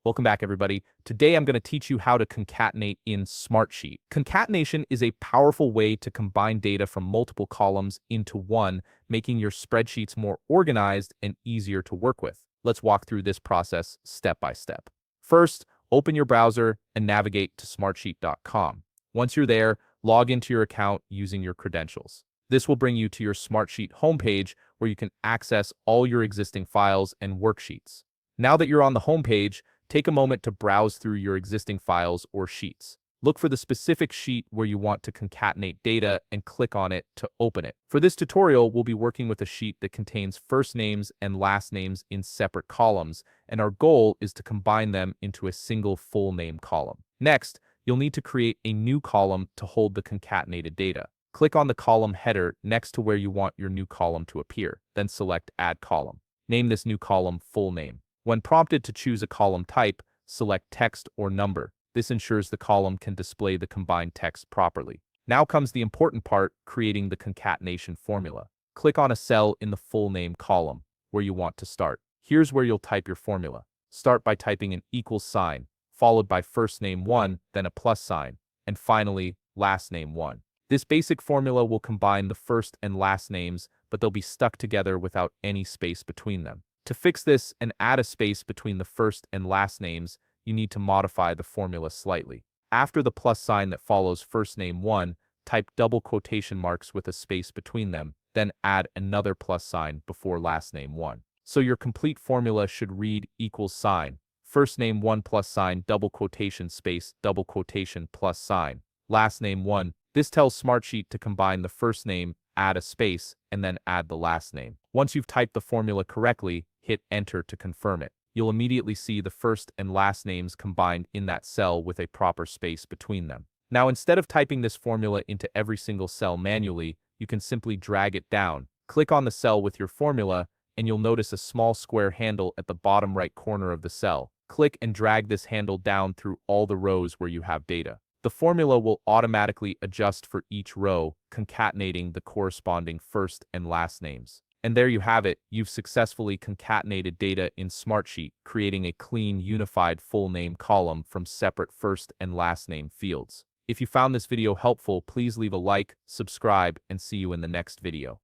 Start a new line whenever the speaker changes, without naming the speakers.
Welcome back, everybody. Today, I'm going to teach you how to concatenate in Smartsheet. Concatenation is a powerful way to combine data from multiple columns into one, making your spreadsheets more organized and easier to work with. Let's walk through this process step by step. First, open your browser and navigate to smartsheet.com. Once you're there, log into your account using your credentials. This will bring you to your Smartsheet homepage where you can access all your existing files and worksheets. Now that you're on the homepage, take a moment to browse through your existing files or sheets. Look for the specific sheet where you want to concatenate data and click on it to open it. For this tutorial, we'll be working with a sheet that contains first names and last names in separate columns, and our goal is to combine them into a single full name column. Next, you'll need to create a new column to hold the concatenated data. Click on the column header next to where you want your new column to appear, then select Add Column. Name this new column Full Name. When prompted to choose a column type, select text or number. This ensures the column can display the combined text properly. Now comes the important part, creating the concatenation formula. Click on a cell in the full name column where you want to start. Here's where you'll type your formula. Start by typing an equals sign, followed by first name 1, then a plus sign, and finally, last name 1. This basic formula will combine the first and last names, but they'll be stuck together without any space between them. To fix this and add a space between the first and last names, you need to modify the formula slightly. After the plus sign that follows first name 1, type double quotation marks with a space between them, then add another plus sign before last name 1. So your complete formula should read equals sign, first name 1 plus sign, double quotation space, double quotation plus sign, last name 1. This tells Smartsheet to combine the first name, add a space, and then add the last name. Once you've typed the formula correctly, hit enter to confirm it. You'll immediately see the first and last names combined in that cell with a proper space between them. Now, instead of typing this formula into every single cell manually, you can simply drag it down. Click on the cell with your formula, and you'll notice a small square handle at the bottom right corner of the cell. Click and drag this handle down through all the rows where you have data. The formula will automatically adjust for each row, concatenating the corresponding first and last names. And there you have it, you've successfully concatenated data in Smartsheet, creating a clean, unified full name column from separate first and last name fields. If you found this video helpful, please leave a like, subscribe, and see you in the next video.